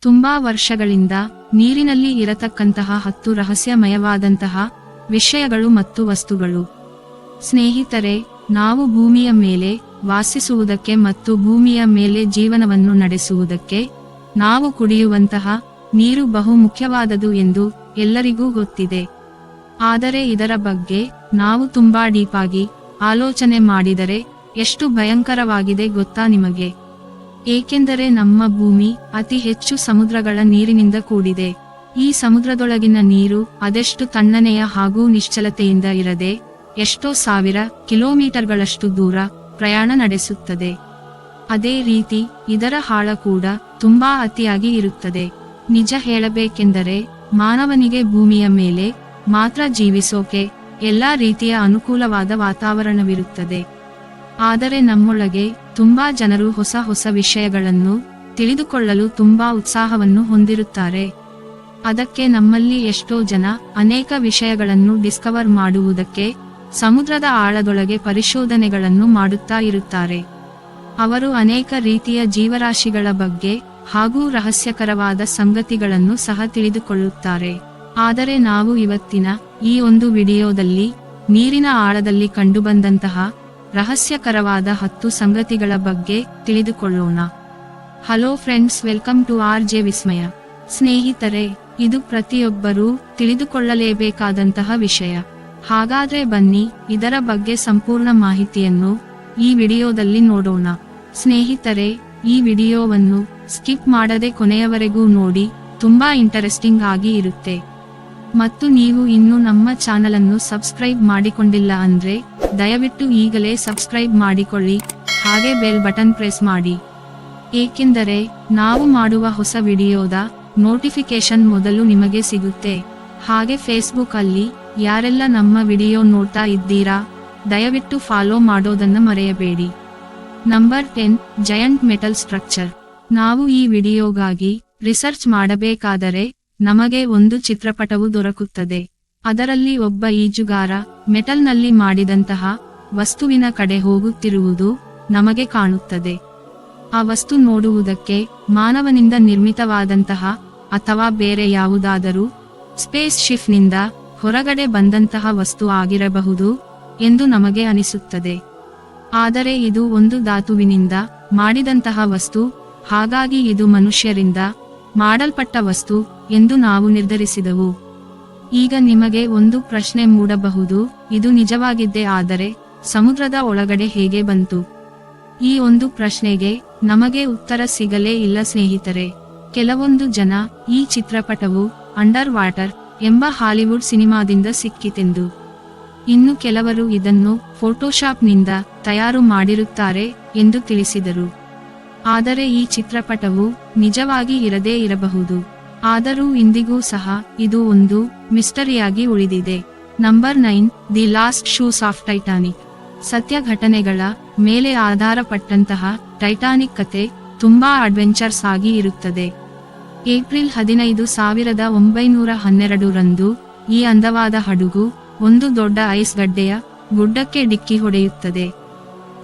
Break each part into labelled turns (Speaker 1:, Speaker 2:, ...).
Speaker 1: ತುಂಬಾ ವರ್ಷಗಳಿಂದ ನೀರಿನಲ್ಲಿ ಇರತಕ್ಕಂತಹ 10 ರಹಸ್ಯಮಯವಾದಂತಹ ವಿಷಯಗಳು ಮತ್ತು ವಸ್ತುಗಳು. ಸ್ನೇಹಿತರೆ, ನಾವು ಭೂಮಿಯ ಮೇಲೆ ವಾಸಿಸುವುದಕ್ಕೆ ಮತ್ತು ಭೂಮಿಯ ಮೇಲೆ ಜೀವನವನ್ನು ನಡೆಸುವುದಕ್ಕೆ ನಾವು ಕುಡಿಯುವಂತಹ ನೀರು ಬಹು ಮುಖ್ಯವಾದದು ಎಂದು ಎಲ್ಲರಿಗೂ ಗೊತ್ತಿದೆ. ಆದರೆ ಇದರ ಬಗ್ಗೆ ನಾವು ತುಂಬಾ ಡೀಪಾಗಿ ಆಲೋಚನೆ ಮಾಡಿದರೆ ಎಷ್ಟು ಭಯಂಕರವಾಗಿದೆ ಗೊತ್ತಾ ನಿಮಗೆ? ಏಕೆಂದರೆ ನಮ್ಮ ಭೂಮಿ ಅತಿ ಹೆಚ್ಚು ಸಮುದ್ರಗಳ ನೀರಿನಿಂದ ಕೂಡಿದೆ. ಈ ಸಮುದ್ರದೊಳಗಿನ ನೀರು ಅದೆಷ್ಟು ತಣ್ಣನೆಯ ಹಾಗೂ ನಿಶ್ಚಲತೆಯಿಂದ ಇರದೆ ಎಷ್ಟೋ ಸಾವಿರ ಕಿಲೋಮೀಟರ್ಗಳಷ್ಟು ದೂರ ಪ್ರಯಾಣ ನಡೆಸುತ್ತದೆ. ಅದೇ ರೀತಿ ಇದರ ಆಳ ಕೂಡ ತುಂಬಾ ಅತಿಯಾಗಿ ಇರುತ್ತದೆ. ನಿಜ ಹೇಳಬೇಕೆಂದರೆ ಮಾನವನಿಗೆ ಭೂಮಿಯ ಮೇಲೆ ಮಾತ್ರ ಜೀವಿಸೋಕೆ ಎಲ್ಲಾ ರೀತಿಯ ಅನುಕೂಲವಾದ ವಾತಾವರಣವಿರುತ್ತದೆ. ಆದರೆ ನಮ್ಮೊಳಗೆ ತುಂಬಾ ಜನರು ಹೊಸ ಹೊಸ ವಿಷಯಗಳನ್ನು ತಿಳಿದುಕೊಳ್ಳಲು ತುಂಬಾ ಉತ್ಸಾಹವನ್ನು ಹೊಂದಿರುತ್ತಾರೆ. ಅದಕ್ಕೆ ನಮ್ಮಲ್ಲಿ ಎಷ್ಟೋ ಜನ ಅನೇಕ ವಿಷಯಗಳನ್ನು ಡಿಸ್ಕವರ್ ಮಾಡುವುದಕ್ಕೆ ಸಮುದ್ರದ ಆಳದೊಳಗೆ ಪರಿಶೋಧನೆಗಳನ್ನು ಮಾಡುತ್ತಾ ಇರುತ್ತಾರೆ. ಅವರು ಅನೇಕ ರೀತಿಯ ಜೀವರಾಶಿಗಳ ಬಗ್ಗೆ ಹಾಗೂ ರಹಸ್ಯಕರವಾದ ಸಂಗತಿಗಳನ್ನು ಸಹ ತಿಳಿದುಕೊಳ್ಳುತ್ತಾರೆ. ಆದರೆ ನಾವು ಇವತ್ತಿನ ಈ ಒಂದು ವಿಡಿಯೋದಲ್ಲಿ ನೀರಿನ ಆಳದಲ್ಲಿ ಕಂಡುಬಂದಂತಹ ರಹಸ್ಯಕರವಾದ 10 ಸಂಗತಿಗಳ ಬಗ್ಗೆ ತಿಳಿದುಕೊಳ್ಳೋಣ. Hello friends, welcome to RJ Vismaya. ಸ್ನೇಹಿತರೆ, ಇದು ಪ್ರತಿಯೊಬ್ಬರೂ ತಿಳಿದುಕೊಳ್ಳಲೇಬೇಕಾದಂತಹ ವಿಷಯ. ಹಾಗಾದ್ರೆ ಬನ್ನಿ ಇದರ ಬಗ್ಗೆ ಸಂಪೂರ್ಣ ಮಾಹಿತಿಯನ್ನು ಈ ವಿಡಿಯೋದಲ್ಲಿ ನೋಡೋಣ. ಸ್ನೇಹಿತರೆ, ಈ ವಿಡಿಯೋವನ್ನು ಸ್ಕಿಪ್ ಮಾಡದೆ ಕೊನೆಯವರೆಗೂ ನೋಡಿ, ತುಂಬಾ ಇಂಟರೆಸ್ಟಿಂಗ್ ಆಗಿ ಇರುತ್ತೆ. ಮತ್ತು ನೀವು ಇನ್ನೂ ನಮ್ಮ ಚಾನಲ್ ಅನ್ನು ಸಬ್ಸ್ಕ್ರೈಬ್ ಮಾಡಿಕೊಂಡಿಲ್ಲ ಅಂದ್ರೆ ದಯವಿಟ್ಟು ಈಗಲೇ ಸಬ್ಸ್ಕ್ರೈಬ್ ಮಾಡಿಕೊಳ್ಳಿ, ಹಾಗೆ ಬೆಲ್ ಬಟನ್ ಪ್ರೆಸ್ ಮಾಡಿ. ಏಕೆಂದರೆ ನಾವು ಮಾಡುವ ಹೊಸ ವಿಡಿಯೋದ ನೋಟಿಫಿಕೇಶನ್ ಮೊದಲು ನಿಮಗೆ ಸಿಗುತ್ತೆ. ಹಾಗೆ ಫೇಸ್ಬುಕ್ ಅಲ್ಲಿ ಯಾರೆಲ್ಲ ನಮ್ಮ ವಿಡಿಯೋ ನೋಡ್ತಾ ಇದ್ದೀರಾ, ದಯವಿಟ್ಟು ಫಾಲೋ ಮಾಡೋದನ್ನ ಮರೆಯಬೇಡಿ. Number 10, giant metal structure. ನಾವು ಈ ವಿಡಿಯೋಗಾಗಿ ರಿಸರ್ಚ್ ಮಾಡಬೇಕಾದರೆ ನಮಗೆ ಒಂದು ಚಿತ್ರಪಟವು ದೊರಕುತ್ತದೆ. ಅದರಲ್ಲಿ ಒಬ್ಬ ಈಜುಗಾರ ಮೆಟಲ್ನಲ್ಲಿ ಮಾಡಿದಂತಹ ವಸ್ತುವಿನ ಕಡೆ ಹೋಗುತ್ತಿರುವುದು ನಮಗೆ ಕಾಣುತ್ತದೆ. ಆ ವಸ್ತು ನೋಡುವುದಕ್ಕೆ ಮಾನವನಿಂದ ನಿರ್ಮಿತವಾದಂತಹ ಅಥವಾ ಬೇರೆ ಯಾವುದಾದರೂ ಸ್ಪೇಸ್ ಶಿಪ್ನಿಂದ ಹೊರಗಡೆ ಬಂದಂತಹ ವಸ್ತು ಆಗಿರಬಹುದು ಎಂದು ನಮಗೆ ಅನಿಸುತ್ತದೆ. ಆದರೆ ಇದು ಒಂದು ಧಾತುವಿನಿಂದ ಮಾಡಿದಂತಹ ವಸ್ತು, ಹಾಗಾಗಿ ಇದು ಮನುಷ್ಯರಿಂದ ಮಾಡಲ್ಪಟ್ಟ ವಸ್ತು ಎಂದು ನಾವು ನಿರ್ಧರಿಸಿದೆವು. ಈಗ ನಿಮಗೆ ಒಂದು ಪ್ರಶ್ನೆ ಮೂಡಬಹುದು, ಇದು ನಿಜವಾಗಿದ್ದೇ ಆದರೆ ಸಮುದ್ರದ ಒಳಗಡೆ ಹೇಗೆ ಬಂತು? ಈ ಒಂದು ಪ್ರಶ್ನೆಗೆ ನಮಗೆ ಉತ್ತರ ಸಿಗಲೇ ಇಲ್ಲ ಸ್ನೇಹಿತರೆ. ಕೆಲವೊಂದು ಜನ ಈ ಚಿತ್ರಪಟವು ಅಂಡರ್ ವಾಟರ್ ಎಂಬ ಹಾಲಿವುಡ್ ಸಿನಿಮಾದಿಂದ ಸಿಕ್ಕಿತೆಂದು, ಇನ್ನು ಕೆಲವರು ಇದನ್ನು ಫೋಟೋಶಾಪ್ನಿಂದ ತಯಾರು ಮಾಡಿರುತ್ತಾರೆ ಎಂದು ತಿಳಿಸಿದರು. ಆದರೆ ಈ ಚಿತ್ರಪಟವು ನಿಜವಾಗಿ ಇರದೇ ಇರಬಹುದು. ಆದರೂ ಇಂದಿಗೂ ಸಹ ಇದು ಒಂದು ಮಿಸ್ಟರಿಯಾಗಿ ಉಳಿದಿದೆ. Number 9, the last shoes of Titanic. ಸತ್ಯ ಘಟನೆಗಳ ಮೇಲೆ ಆಧಾರಪಟ್ಟಂತಹ ಟೈಟಾನಿಕ್ ಕತೆ ತುಂಬಾ ಅಡ್ವೆಂಚರ್ಸ್ ಆಗಿ ಇರುತ್ತದೆ. ಏಪ್ರಿಲ್ 15, 1912 ರಂದು ಈ ಅಂದವಾದ ಹಡಗು ಒಂದು ದೊಡ್ಡ ಐಸ್ ಗಡ್ಡೆಯ ಗುಡ್ಡಕ್ಕೆ ಡಿಕ್ಕಿ ಹೊಡೆಯುತ್ತದೆ.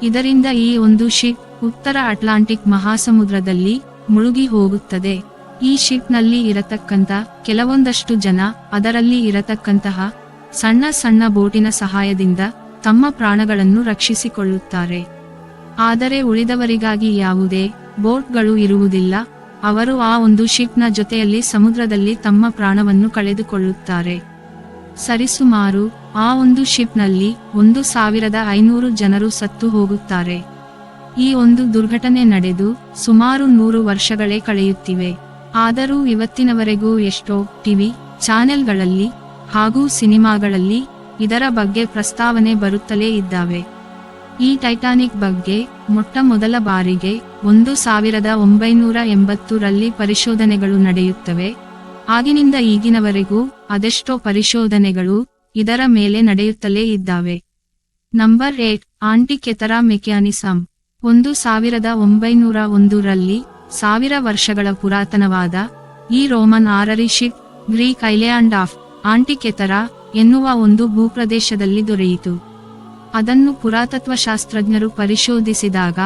Speaker 1: ಇದರಿಂದ ಈ ಒಂದು ಶಿಪ್ ಉತ್ತರ ಅಟ್ಲಾಂಟಿಕ್ ಮಹಾಸಮುದ್ರದಲ್ಲಿ ಮುಳುಗಿ ಹೋಗುತ್ತದೆ. ಈ ಶಿಪ್ ನಲ್ಲಿ ಇರತಕ್ಕಂತ ಕೆಲವೊಂದಷ್ಟು ಜನ ಅದರಲ್ಲಿ ಇರತಕ್ಕಂತಹ ಸಣ್ಣ ಸಣ್ಣ ಬೋಟಿನ ಸಹಾಯದಿಂದ ತಮ್ಮ ಪ್ರಾಣಗಳನ್ನು ರಕ್ಷಿಸಿಕೊಳ್ಳುತ್ತಾರೆ. ಆದರೆ ಉಳಿದವರಿಗಾಗಿ ಯಾವುದೇ ಬೋಟ್ಗಳು ಇರುವುದಿಲ್ಲ. ಅವರು ಆ ಒಂದು ಶಿಪ್ ನ ಜೊತೆಯಲ್ಲಿ ಸಮುದ್ರದಲ್ಲಿ ತಮ್ಮ ಪ್ರಾಣವನ್ನು ಕಳೆದುಕೊಳ್ಳುತ್ತಾರೆ. ಸರಿಸುಮಾರು ಆ ಒಂದು ಶಿಪ್ ನಲ್ಲಿ 1500 ಜನರು ಸತ್ತು ಹೋಗುತ್ತಾರೆ. ಈ ಒಂದು ದುರ್ಘಟನೆ ನಡೆದು ಸುಮಾರು 100 ವರ್ಷಗಳೇ ಕಳೆಯುತ್ತಿವೆ. ಆದರೂ ಇವತ್ತಿನವರೆಗೂ ಎಷ್ಟೋ ಟಿವಿ ಚಾನೆಲ್ಗಳಲ್ಲಿ ಹಾಗೂ ಸಿನಿಮಾಗಳಲ್ಲಿ ಇದರ ಬಗ್ಗೆ ಪ್ರಸ್ತಾವನೆ ಬರುತ್ತಲೇ ಇದ್ದಾವೆ. ಈ ಟೈಟಾನಿಕ್ ಬಗ್ಗೆ ಮೊಟ್ಟ ಮೊದಲ ಬಾರಿಗೆ 1980 ರಲ್ಲಿ ಪರಿಶೋಧನೆಗಳು ನಡೆಯುತ್ತವೆ. ಆಗಿನಿಂದ ಈಗಿನವರೆಗೂ ಅದೆಷ್ಟೋ ಪರಿಶೋಧನೆಗಳು ಇದರ ಮೇಲೆ ನಡೆಯುತ್ತಲೇ ಇದ್ದಾವೆ. Number 8, ಆಂಟಿಕೆಥರಾ mechanism. 1901 ರಲ್ಲಿ 1000 ವರ್ಷಗಳ ಪುರಾತನವಾದ ಈ ರೋಮನ್ ಆರರಿ ship Greek island of Antikythera ಎನ್ನುವ ಒಂದು ಭೂಪ್ರದೇಶದಲ್ಲಿ ದೊರೆಯಿತು. ಅದನ್ನು ಪುರಾತತ್ವಶಾಸ್ತ್ರಜ್ಞರು ಪರಿಶೋಧಿಸಿದಾಗ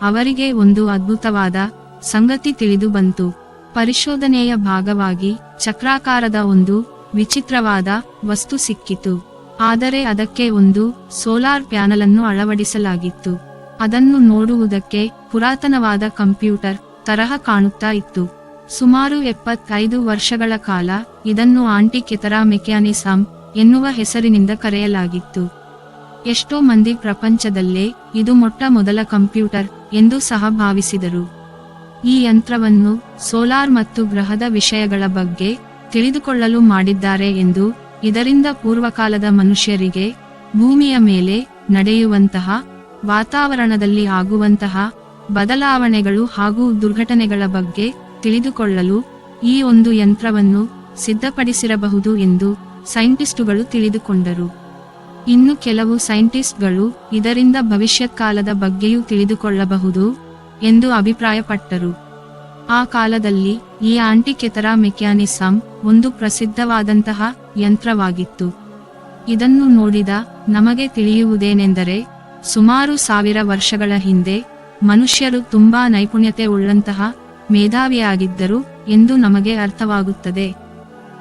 Speaker 1: ಅವರಿಗೆ ಒಂದು ಅದ್ಭುತವಾದ ಸಂಗತಿ ತಿಳಿದು ಬಂತು. ಪರಿಶೋಧನೆಯ ಭಾಗವಾಗಿ ಚಕ್ರಾಕಾರದ ಒಂದು ವಿಚಿತ್ರವಾದ ವಸ್ತು ಸಿಕ್ಕಿತು. ಆದರೆ ಅದಕ್ಕೆ ಒಂದು ಸೋಲಾರ್ ಪ್ಯಾನಲ್ ಅನ್ನು ಅಳವಡಿಸಲಾಗಿತ್ತು. ಅದನ್ನು ನೋಡುವುದಕ್ಕೆ ಪುರಾತನವಾದ ಕಂಪ್ಯೂಟರ್ ತರಹ ಕಾಣುತ್ತಾ ಇತ್ತು. ಸುಮಾರು 75 ವರ್ಷಗಳ ಕಾಲ ಇದನ್ನು ಆಂಟಿಕ್ಯೆತರಾ ಮೆಕ್ಯಾನಿಸಮ್ ಎನ್ನುವ ಹೆಸರಿನಿಂದ ಕರೆಯಲಾಗಿತ್ತು. ಎಷ್ಟೋ ಮಂದಿ ಪ್ರಪಂಚದಲ್ಲೇ ಇದು ಮೊಟ್ಟ ಮೊದಲ ಕಂಪ್ಯೂಟರ್ ಎಂದು ಸಹ ಭಾವಿಸಿದರು. ಈ ಯಂತ್ರವನ್ನು ಸೋಲಾರ್ ಮತ್ತು ಗ್ರಹದ ವಿಷಯಗಳ ಬಗ್ಗೆ ತಿಳಿದುಕೊಳ್ಳಲು ಮಾಡಿದ್ದಾರೆ ಎಂದು, ಇದರಿಂದ ಪೂರ್ವಕಾಲದ ಮನುಷ್ಯರಿಗೆ ಭೂಮಿಯ ಮೇಲೆ ನಡೆಯುವಂತಹ, ವಾತಾವರಣದಲ್ಲಿ ಆಗುವಂತಹ ಬದಲಾವಣೆಗಳು ಹಾಗೂ ದುರ್ಘಟನೆಗಳ ಬಗ್ಗೆ ತಿಳಿದುಕೊಳ್ಳಲು ಈ ಒಂದು ಯಂತ್ರವನ್ನು ಸಿದ್ಧಪಡಿಸಿರಬಹುದು ಎಂದು ಸೈಂಟಿಸ್ಟುಗಳು ತಿಳಿದುಕೊಂಡರು. ಇನ್ನು ಕೆಲವು ಸೈಂಟಿಸ್ಟ್ಗಳು ಇದರಿಂದ ಭವಿಷ್ಯತ್ಕಾಲದ ಬಗ್ಗೆಯೂ ತಿಳಿದುಕೊಳ್ಳಬಹುದು ಎಂದು ಅಭಿಪ್ರಾಯಪಟ್ಟರು. ಆ ಕಾಲದಲ್ಲಿ ಈ ಆಂಟಿಕ್ಯೆತರಾ ಮೆಕ್ಯಾನಿಸಮ್ ಒಂದು ಪ್ರಸಿದ್ಧವಾದಂತಹ ಯಂತ್ರವಾಗಿತ್ತು. ಇದನ್ನು ನೋಡಿದ ನಮಗೆ ತಿಳಿಯುವುದೇನೆಂದರೆ, ಸುಮಾರು 1000 ವರ್ಷಗಳ ಹಿಂದೆ ಮನುಷ್ಯರು ತುಂಬಾ ನೈಪುಣ್ಯತೆ ಉಳ್ಳಂತಹ ಮೇಧಾವಿಯಾಗಿದ್ದರು ಎಂದು ನಮಗೆ ಅರ್ಥವಾಗುತ್ತದೆ.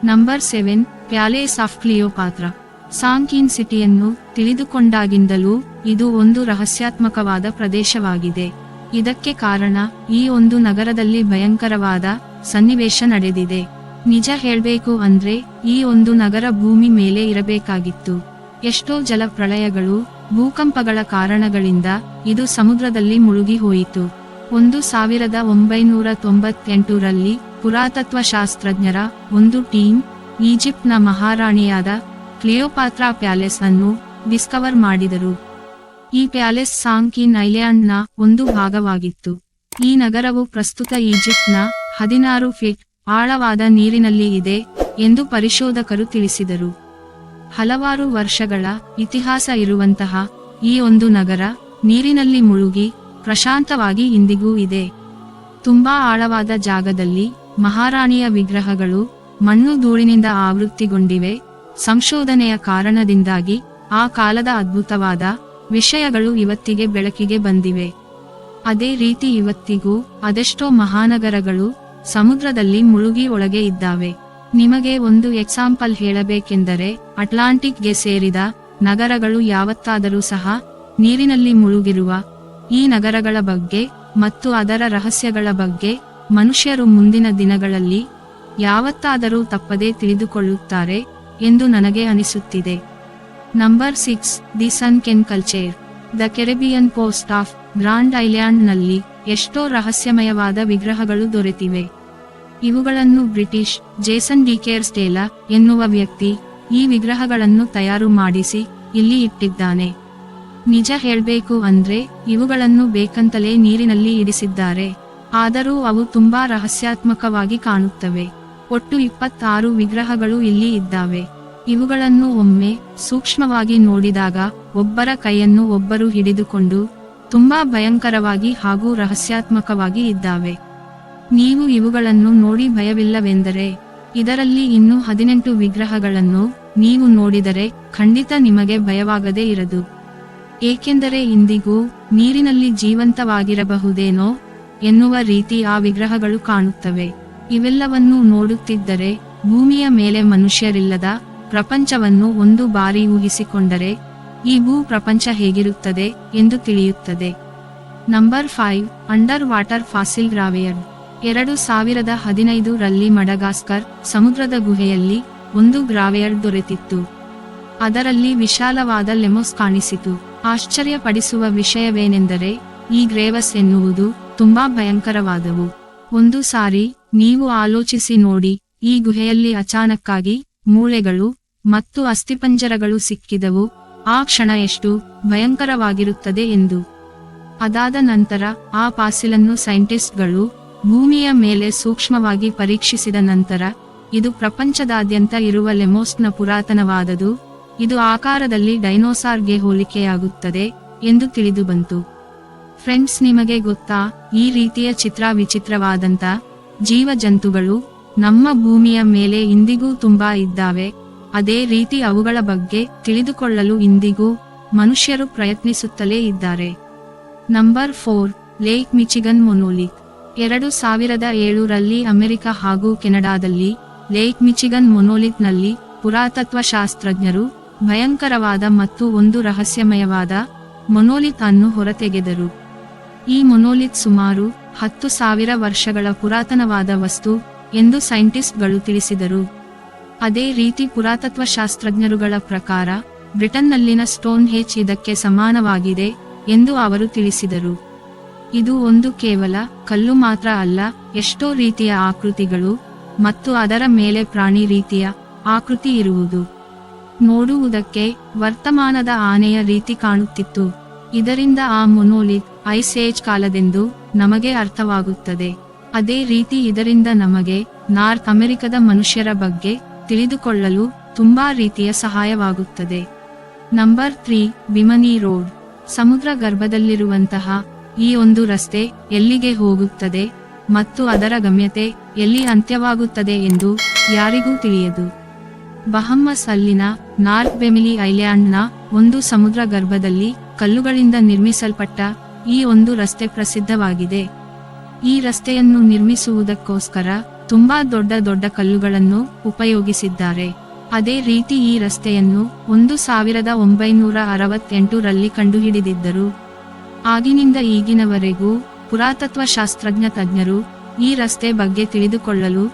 Speaker 1: Number 7, palace of Cleopatra. Sunken ಸಿಟಿಯನ್ನು ತಿಳಿದುಕೊಂಡಾಗಿಂದಲೂ ಇದು ಒಂದು ರಹಸ್ಯಾತ್ಮಕವಾದ ಪ್ರದೇಶವಾಗಿದೆ. ಇದಕ್ಕೆ ಕಾರಣ, ಈ ಒಂದು ನಗರದಲ್ಲಿ ಭಯಂಕರವಾದ ಸನ್ನಿವೇಶ ನಡೆದಿದೆ. ನಿಜ ಹೇಳ್ಬೇಕು ಅಂದ್ರೆ ಈ ಒಂದು ನಗರ ಭೂಮಿ ಮೇಲೆ ಇರಬೇಕಾಗಿತ್ತು. ಎಷ್ಟೋ ಜಲಪ್ರಳಯಗಳು, ಭೂಕಂಪಗಳ ಕಾರಣಗಳಿಂದ ಇದು ಸಮುದ್ರದಲ್ಲಿ ಮುಳುಗಿ ಹೋಯಿತು. 1998ರಲ್ಲಿ ಪುರಾತತ್ವ ಶಾಸ್ತ್ರಜ್ಞರ ಒಂದು ಟೀಮ್ ಈಜಿಪ್ಟ್ನ ಮಹಾರಾಣಿಯಾದ ಕ್ಲಿಯೋಪಾತ್ರಾ ಪ್ಯಾಲೇಸ್ ಅನ್ನು ಡಿಸ್ಕವರ್ ಮಾಡಿದರು. ಈ ಪ್ಯಾಲೇಸ್ ಸಾಂಕೀನ್ ಐಲ್ಯಾಂಡ್ನ ಒಂದು ಭಾಗವಾಗಿತ್ತು. ಈ ನಗರವು ಪ್ರಸ್ತುತ ಈಜಿಪ್ಟ್ನ 16 ಫೀಟ್ ಆಳವಾದ ನೀರಿನಲ್ಲಿ ಇದೆ ಎಂದು ಪರಿಶೋಧಕರು ತಿಳಿಸಿದರು. ಹಲವಾರು ವರ್ಷಗಳ ಇತಿಹಾಸ ಇರುವಂತಹ ಈ ಒಂದು ನಗರ ನೀರಿನಲ್ಲಿ ಮುಳುಗಿ ಪ್ರಶಾಂತವಾಗಿ ಇಂದಿಗೂ ಇದೆ. ತುಂಬಾ ಆಳವಾದ ಜಾಗದಲ್ಲಿ ಮಹಾರಾಣಿಯ ವಿಗ್ರಹಗಳು ಮಣ್ಣು ಧೂಳಿನಿಂದ ಆವೃತ್ತಿಗೊಂಡಿವೆ. ಸಂಶೋಧನೆಯ ಕಾರಣದಿಂದಾಗಿ ಆ ಕಾಲದ ಅದ್ಭುತವಾದ ವಿಷಯಗಳು ಇವತ್ತಿಗೆ ಬೆಳಕಿಗೆ ಬಂದಿವೆ. ಅದೇ ರೀತಿ ಇವತ್ತಿಗೂ ಅದೆಷ್ಟೋ ಮಹಾನಗರಗಳು ಸಮುದ್ರದಲ್ಲಿ ಮುಳುಗಿ ಒಳಗೆ ಇದ್ದಾವೆ. ನಿಮಗೆ ಒಂದು ಎಕ್ಸಾಂಪಲ್ ಹೇಳಬೇಕೆಂದರೆ, ಅಟ್ಲಾಂಟಿಕ್ಗೆ ಸೇರಿದ ನಗರಗಳು ಯಾವತ್ತಾದರೂ ಸಹ ನೀರಿನಲ್ಲಿ ಮುಳುಗಿರುವ ಈ ನಗರಗಳ ಬಗ್ಗೆ ಮತ್ತು ಅದರ ರಹಸ್ಯಗಳ ಬಗ್ಗೆ ಮನುಷ್ಯರು ಮುಂದಿನ ದಿನಗಳಲ್ಲಿ ಯಾವತ್ತಾದರೂ ತಪ್ಪದೇ ತಿಳಿದುಕೊಳ್ಳುತ್ತಾರೆ ಎಂದು ನನಗೆ ಅನಿಸುತ್ತಿದೆ. Number 6, the sunken culture. The Caribbean coast of grand ಐಲ್ಯಾಂಡ್ನಲ್ಲಿ ಎಷ್ಟೋ ರಹಸ್ಯಮಯವಾದ ವಿಗ್ರಹಗಳು ದೊರೆತಿವೆ. ಇವುಗಳನ್ನು ಬ್ರಿಟಿಷ್ ಜೇಸನ್ ಡಿಕೇರ್ ಸ್ಟೇಲಾ ಎನ್ನುವ ವ್ಯಕ್ತಿ ಈ ವಿಗ್ರಹಗಳನ್ನು ತಯಾರು ಮಾಡಿಸಿ ಇಲ್ಲಿ ಇಟ್ಟಿದ್ದಾನೆ. ನಿಜ ಹೇಳ್ಬೇಕು ಅಂದ್ರೆ ಇವುಗಳನ್ನು ಬೇಕಂತಲೇ ನೀರಿನಲ್ಲಿ ಇಡಿಸಿದ್ದಾರೆ. ಆದರೂ ಅವು ತುಂಬಾ ರಹಸ್ಯಾತ್ಮಕವಾಗಿ ಕಾಣುತ್ತವೆ. ಒಟ್ಟು 26 ವಿಗ್ರಹಗಳು ಇಲ್ಲಿ ಇದ್ದಾವೆ. ಇವುಗಳನ್ನು ಒಮ್ಮೆ ಸೂಕ್ಷ್ಮವಾಗಿ ನೋಡಿದಾಗ ಒಬ್ಬರ ಕೈಯನ್ನು ಒಬ್ಬರು ಹಿಡಿದುಕೊಂಡು ತುಂಬಾ ಭಯಂಕರವಾಗಿ ಹಾಗೂ ರಹಸ್ಯಾತ್ಮಕವಾಗಿ ಇದ್ದಾವೆ. ನೀವು ಇವುಗಳನ್ನು ನೋಡಿ ಭಯವಿಲ್ಲವೆಂದರೆ, ಇದರಲ್ಲಿ ಇನ್ನೂ 18 ವಿಗ್ರಹಗಳನ್ನು ನೀವು ನೋಡಿದರೆ ಖಂಡಿತ ನಿಮಗೆ ಭಯವಾಗದೇ ಇರದು. ಏಕೆಂದರೆ ಇಂದಿಗೂ ನೀರಿನಲ್ಲಿ ಜೀವಂತವಾಗಿರಬಹುದೇನೋ ಎನ್ನುವ ರೀತಿ ಆ ವಿಗ್ರಹಗಳು ಕಾಣುತ್ತವೆ. ಇವೆಲ್ಲವನ್ನೂ ನೋಡುತ್ತಿದ್ದರೆ ಭೂಮಿಯ ಮೇಲೆ ಮನುಷ್ಯರಿಲ್ಲದ ಪ್ರಪಂಚವನ್ನು ಒಂದು ಬಾರಿ ಊಹಿಸಿಕೊಂಡರೆ ಈ ಭೂ ಪ್ರಪಂಚ ಹೇಗಿರುತ್ತದೆ ಎಂದು ತಿಳಿಯುತ್ತದೆ. Number 5, under water fossil graveyard. 2015ರಲ್ಲಿ ಮಡಗಾಸ್ಕರ್ ಸಮುದ್ರದ ಗುಹೆಯಲ್ಲಿ ಒಂದು ಗ್ರಾವೇಯರ್ ದೊರೆತಿತ್ತು. ಅದರಲ್ಲಿ ವಿಶಾಲವಾದ ಲೆಮೊಸ್ ಕಾಣಿಸಿತು. ಆಶ್ಚರ್ಯಪಡಿಸುವ ವಿಷಯವೇನೆಂದರೆ ಈ ಗ್ರೇವಸ್ ಎನ್ನುವುದು ತುಂಬಾ ಭಯಂಕರವಾದವು. ಒಂದು ಸಾರಿ ನೀವು ಆಲೋಚಿಸಿ ನೋಡಿ, ಈ ಗುಹೆಯಲ್ಲಿ ಅಚಾನಕ್ಕಾಗಿ ಮೂಳೆಗಳು ಮತ್ತು ಅಸ್ಥಿಪಂಜರಗಳು ಸಿಕ್ಕಿದವು. ಆ ಕ್ಷಣ ಎಷ್ಟು ಭಯಂಕರವಾಗಿರುತ್ತದೆ ಎಂದು. ಅದಾದ ನಂತರ ಆ ಫಾಸಿಲನ್ನು ಸೈಂಟಿಸ್ಟ್ಗಳು ಭೂಮಿಯ ಮೇಲೆ ಸೂಕ್ಷ್ಮವಾಗಿ ಪರೀಕ್ಷಿಸಿದ ನಂತರ ಇದು ಪ್ರಪಂಚದಾದ್ಯಂತ ಇರುವ ಲೆಮೊಸ್ನ ಪುರಾತನವಾದದು. ಇದು ಆಕಾರದಲ್ಲಿ ಡೈನೋಸಾರ್ಗೆ ಹೋಲಿಕೆಯಾಗುತ್ತದೆ ಎಂದು ತಿಳಿದುಬಂತು. ಫ್ರೆಂಡ್ಸ್, ನಿಮಗೆ ಗೊತ್ತಾ, ಈ ರೀತಿಯ ವಿಚಿತ್ರವಾದಂತ ಜೀವ ಜಂತುಗಳು ನಮ್ಮ ಭೂಮಿಯ ಮೇಲೆ ಇಂದಿಗೂ ತುಂಬಾ ಇದ್ದಾವೆ. ಅದೇ ರೀತಿ ಅವುಗಳ ಬಗ್ಗೆ ತಿಳಿದುಕೊಳ್ಳಲು ಇಂದಿಗೂ ಮನುಷ್ಯರು ಪ್ರಯತ್ನಿಸುತ್ತಲೇ ಇದ್ದಾರೆ. Number 4, lake Michigan monolith. 2007ರಲ್ಲಿ ಅಮೆರಿಕ ಹಾಗೂ ಕೆನಡಾದಲ್ಲಿ ಲೇಕ್ ಮಿಚಿಗನ್ ಮೊನೋಲಿಥ್ನಲ್ಲಿ ಪುರಾತತ್ವಶಾಸ್ತ್ರಜ್ಞರು ಭಯಂಕರವಾದ ಮತ್ತು ಒಂದು ರಹಸ್ಯಮಯವಾದ ಮೊನೋಲಿಥ್ ಅನ್ನು ಹೊರತೆಗೆದರು. ಈ ಮೊನೋಲಿಥ್ ಸುಮಾರು 10,000 ವರ್ಷಗಳ ಪುರಾತನವಾದ ವಸ್ತು ಎಂದು ಸೈಂಟಿಸ್ಟ್ಗಳು ತಿಳಿಸಿದರು. ಅದೇ ರೀತಿ ಪುರಾತತ್ವಶಾಸ್ತ್ರಜ್ಞರುಗಳ ಪ್ರಕಾರ ಬ್ರಿಟನ್ನಲ್ಲಿನ ಸ್ಟೋನ್ ಹೆಂಜ್ ಇದಕ್ಕೆ ಸಮಾನವಾಗಿದೆ ಎಂದು ಅವರು ತಿಳಿಸಿದರು. ಇದು ಒಂದು ಕೇವಲ ಕಲ್ಲು ಮಾತ್ರ ಅಲ್ಲ, ಎಷ್ಟೋ ರೀತಿಯ ಆಕೃತಿಗಳು ಮತ್ತು ಅದರ ಮೇಲೆ ಪ್ರಾಣಿ ರೀತಿಯ ಆಕೃತಿ ಇರುವುದು ನೋಡುವುದಕ್ಕೆ ವರ್ತಮಾನದ ಆನೆಯ ರೀತಿ ಕಾಣುತ್ತಿತ್ತು. ಇದರಿಂದ ಆ ಮೊನೋಲಿಥ್ ಐಸ್ ಏಜ್ ಕಾಲದೆಂದು ನಮಗೆ ಅರ್ಥವಾಗುತ್ತದೆ. ಅದೇ ರೀತಿ ಇದರಿಂದ ನಮಗೆ ನಾರ್ತ್ ಅಮೆರಿಕದ ಮನುಷ್ಯರ ಬಗ್ಗೆ ತಿಳಿದುಕೊಳ್ಳಲು ತುಂಬಾ ರೀತಿಯ ಸಹಾಯವಾಗುತ್ತದೆ. Number 3, Bimini road. ಸಮುದ್ರ ಗರ್ಭದಲ್ಲಿರುವಂತಹ ಈ ಒಂದು ರಸ್ತೆ ಎಲ್ಲಿಗೆ ಹೋಗುತ್ತದೆ ಮತ್ತು ಅದರ ಗಮ್ಯತೆ ಎಲ್ಲಿ ಅಂತ್ಯವಾಗುತ್ತದೆ ಎಂದು ಯಾರಿಗೂ ತಿಳಿಯದು. ಬಹಮ್ಮಸ್ ಅಲ್ಲಿನ ನಾರ್ತ್ ಬೆಮಿಲಿ ಐಲ್ಯಾಂಡ್ನ ಒಂದು ಸಮುದ್ರ ಗರ್ಭದಲ್ಲಿ ಕಲ್ಲುಗಳಿಂದ ನಿರ್ಮಿಸಲ್ಪಟ್ಟ ಈ ಒಂದು ರಸ್ತೆ ಪ್ರಸಿದ್ಧವಾಗಿದೆ. ಈ ರಸ್ತೆಯನ್ನು ನಿರ್ಮಿಸುವುದಕ್ಕೋಸ್ಕರ ತುಂಬಾ ದೊಡ್ಡ ದೊಡ್ಡ ಕಲ್ಲುಗಳನ್ನು ಉಪಯೋಗಿಸಿದ್ದಾರೆ. ಅದೇ ರೀತಿ ಈ ರಸ್ತೆಯನ್ನು 1968ರಲ್ಲಿ ಕಂಡುಹಿಡಿದಿದ್ದರು. ಆಗಿನಿಂದ ಈಗಿನವರೆಗೂ ಪುರಾತತ್ವಶಾಸ್ತ್ರಜ್ಞ ತಜ್ಞರು ಈ ರಸ್ತೆ ಬಗ್ಗೆ ತಿಳಿದುಕೊಳ್ಳಲು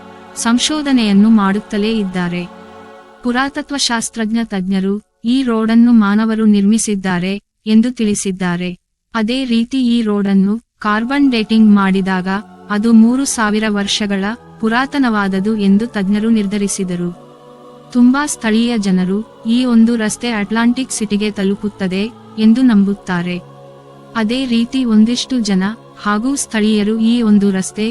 Speaker 1: ಸಂಶೋಧನೆಯನ್ನು ಮಾಡುತ್ತಲೇ ಇದ್ದಾರೆ. ಪುರಾತತ್ವಶಾಸ್ತ್ರಜ್ಞ ತಜ್ಞರು ಈ ರೋಡನ್ನು ಮಾನವರು ನಿರ್ಮಿಸಿದ್ದಾರೆ ಎಂದು ತಿಳಿಸಿದ್ದಾರೆ. ಅದೇ ರೀತಿ ಈ ರೋಡನ್ನು ಕಾರ್ಬನ್ ಡೇಟಿಂಗ್ ಮಾಡಿದಾಗ ಅದು 3,000 ವರ್ಷಗಳ ಪುರಾತನವಾದದು ಎಂದು ತಜ್ಞರು ನಿರ್ಧರಿಸಿದರು. ತುಂಬಾ ಸ್ಥಳೀಯ ಜನರು ಈ ಒಂದು ರಸ್ತೆ ಅಟ್ಲಾಂಟಿಕ್ ಸಿಟಿಗೆ ತಲುಪುತ್ತದೆ ಎಂದು ನಂಬುತ್ತಾರೆ. ಅದೇ ರೀತಿ ಒಂದಿಷ್ಟು ಜನ ಹಾಗೂ ಸ್ಥಳೀಯರು ಈ ಒಂದು ರಸ್ತೆ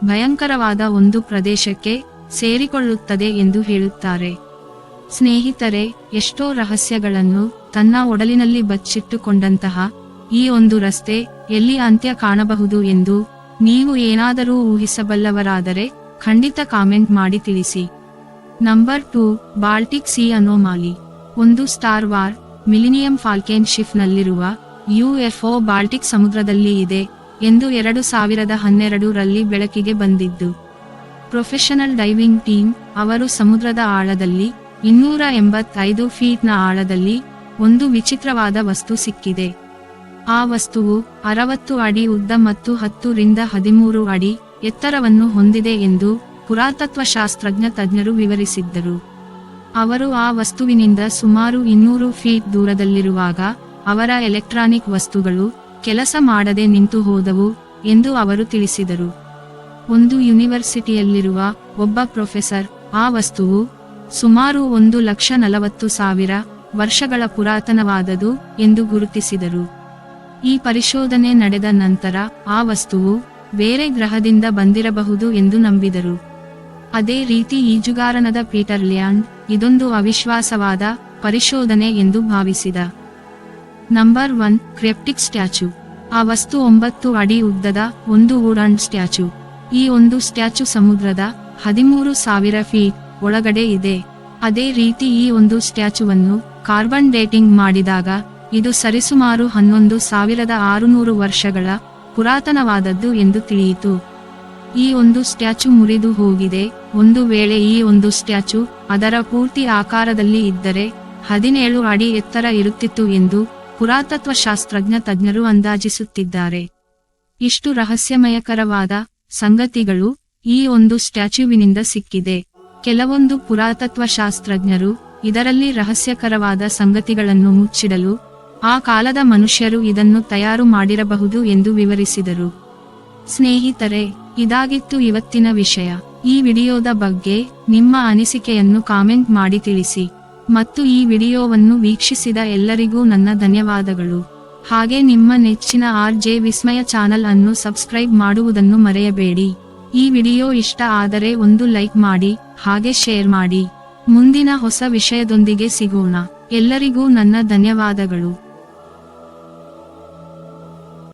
Speaker 1: ಭಯಂಕರವಾದ ಒಂದು ಪ್ರದೇಶಕ್ಕೆ ಸೇರಿಕೊಳ್ಳುತ್ತದೆ ಎಂದು ಹೇಳುತ್ತಾರೆ. ಸ್ನೇಹಿತರೆ, ಎಷ್ಟೋ ರಹಸ್ಯಗಳನ್ನು ತನ್ನ ಒಡಲಿನಲ್ಲಿ ಬಚ್ಚಿಟ್ಟುಕೊಂಡಂತಹ ಈ ಒಂದು ರಸ್ತೆ ಎಲ್ಲಿ ಅಂತ್ಯ ಕಾಣಬಹುದು ಎಂದು ನೀವು ಏನಾದರೂ ಊಹಿಸಬಲ್ಲವರಾದರೆ ಖಂಡಿತ ಕಾಮೆಂಟ್ ಮಾಡಿ ತಿಳಿಸಿ. Number 2, Baltic sea anomaly. ಒಂದು ಸ್ಟಾರ್ ವಾರ್ ಮಿಲಿನಿಯಂ ಫಾಲ್ಕೆನ್ ಶಿಪ್ನಲ್ಲಿರುವ UFO ಬಾಲ್ಟಿಕ್ ಸಮುದ್ರದಲ್ಲಿ ಇದೆ ಎಂದು 2012ರಲ್ಲಿ ಬೆಳಕಿಗೆ ಬಂದಿದ್ದು. ಪ್ರೊಫೆಷನಲ್ ಡೈವಿಂಗ್ ಟೀಮ್ ಅವರು ಸಮುದ್ರದ ಆಳದಲ್ಲಿ 285 ಫೀಟ್ನ ಆಳದಲ್ಲಿ ಒಂದು ವಿಚಿತ್ರವಾದ ವಸ್ತು ಸಿಕ್ಕಿದೆ. ಆ ವಸ್ತುವು 60 ಅಡಿ ಉದ್ದ ಮತ್ತು 10 ರಿಂದ 13 ಅಡಿ ಎತ್ತರವನ್ನು ಹೊಂದಿದೆ ಎಂದು ಪುರಾತತ್ವಶಾಸ್ತ್ರಜ್ಞ ತಜ್ಞರು ವಿವರಿಸಿದ್ದರು. ಅವರು ಆ ವಸ್ತುವಿನಿಂದ ಸುಮಾರು 200 ಫೀಟ್ ದೂರದಲ್ಲಿರುವಾಗ ಅವರ ಎಲೆಕ್ಟ್ರಾನಿಕ್ ವಸ್ತುಗಳು ಕೆಲಸ ಮಾಡದೆ ನಿಂತು ಹೋದವು ಎಂದು ಅವರು ತಿಳಿಸಿದರು. ಒಂದು ಯೂನಿವರ್ಸಿಟಿಯಲ್ಲಿರುವ ಒಬ್ಬ ಪ್ರೊಫೆಸರ್ ಆ ವಸ್ತುವು ಸುಮಾರು 1,40,000 ವರ್ಷಗಳ ಪುರಾತನವಾದದು ಎಂದು ಗುರುತಿಸಿದರು. ಈ ಪರಿಶೋಧನೆ ನಡೆದ ನಂತರ ಆ ವಸ್ತುವು ಬೇರೆ ಗ್ರಹದಿಂದ ಬಂದಿರಬಹುದು ಎಂದು ನಂಬಿದರು. ಅದೇ ರೀತಿ ಈಜುಗಾರನಾದ ಪೀಟರ್ ಲ್ಯಾಂಡ್ ಇದೊಂದು ಅವಿಶ್ವಾಸವಾದ ಪರಿಶೋಧನೆ ಎಂದು ಭಾವಿಸಿದ. Number 1, cryptic statue. ಆ ವಸ್ತು 9 ಅಡಿ ಉದ್ದದ ಒಂದು ವುಡನ್ ಸ್ಟ್ಯಾಚ್ಯೂ. ಈ ಒಂದು ಸ್ಟ್ಯಾಚ್ಯೂ ಸಮುದ್ರದ 13,000 ಫೀಟ್ ಒಳಗಡೆ ಇದೆ. ಅದೇ ರೀತಿ ಈ ಒಂದು ಸ್ಟ್ಯಾಚ್ಯೂವನ್ನು ಕಾರ್ಬನ್ ಡೇಟಿಂಗ್ ಮಾಡಿದಾಗ ಇದು ಸರಿಸುಮಾರು 11,600 ವರ್ಷಗಳ ಪುರಾತನವಾದದ್ದು ಎಂದು ತಿಳಿಯಿತು. ಈ ಒಂದು ಸ್ಟ್ಯಾಚ್ಯೂ ಮುರಿದು ಹೋಗಿದೆ. ಒಂದು ವೇಳೆ ಈ ಒಂದು ಸ್ಟ್ಯಾಚ್ಯೂ ಅದರ ಪೂರ್ತಿ ಆಕಾರದಲ್ಲಿ ಇದ್ದರೆ 17 ಅಡಿ ಎತ್ತರ ಇರುತ್ತಿತ್ತು ಎಂದು ಪುರಾತತ್ವಶಾಸ್ತ್ರಜ್ಞ ತಜ್ಞರು ಅಂದಾಜಿಸುತ್ತಿದ್ದಾರೆ. ಇಷ್ಟು ರಹಸ್ಯಮಯಕರವಾದ ಸಂಗತಿಗಳು ಈ ಒಂದು ಸ್ಟ್ಯಾಚ್ಯೂವಿನಿಂದ ಸಿಕ್ಕಿದೆ. ಕೆಲವೊಂದು ಪುರಾತತ್ವಶಾಸ್ತ್ರಜ್ಞರು ಇದರಲ್ಲಿ ರಹಸ್ಯಕರವಾದ ಸಂಗತಿಗಳನ್ನು ಮುಚ್ಚಿಡಲು ಆ ಕಾಲದ ಮನುಷ್ಯರು ಇದನ್ನು ತಯಾರು ಮಾಡಿರಬಹುದು ಎಂದು ವಿವರಿಸಿದರು. ಸ್ನೇಹಿತರೆ, ಇದಾಗಿತ್ತು ಇವತ್ತಿನ ವಿಷಯ. ಈ ವಿಡಿಯೋದ ಬಗ್ಗೆ ನಿಮ್ಮ ಅನಿಸಿಕೆಯನ್ನು ಕಾಮೆಂಟ್ ಮಾಡಿ ತಿಳಿಸಿ. ಮತ್ತು ಈ ವಿಡಿಯೋವನ್ನು ವೀಕ್ಷಿಸಿದ ಎಲ್ಲರಿಗೂ ನನ್ನ ಧನ್ಯವಾದಗಳು. ಹಾಗೆ ನಿಮ್ಮ ನೆಚ್ಚಿನ RJ ವಿಸ್ಮಯ ಚಾನಲ್ ಅನ್ನು ಸಬ್ಸ್ಕ್ರೈಬ್ ಮಾಡುವುದನ್ನು ಮರೆಯಬೇಡಿ. ಈ ವಿಡಿಯೋ ಇಷ್ಟ ಆದರೆ ಒಂದು ಲೈಕ್ ಮಾಡಿ, ಹಾಗೆ ಶೇರ್ ಮಾಡಿ. ಮುಂದಿನ ಹೊಸ ವಿಷಯದೊಂದಿಗೆ ಸಿಗೋಣ. ಎಲ್ಲರಿಗೂ ನನ್ನ ಧನ್ಯವಾದಗಳು.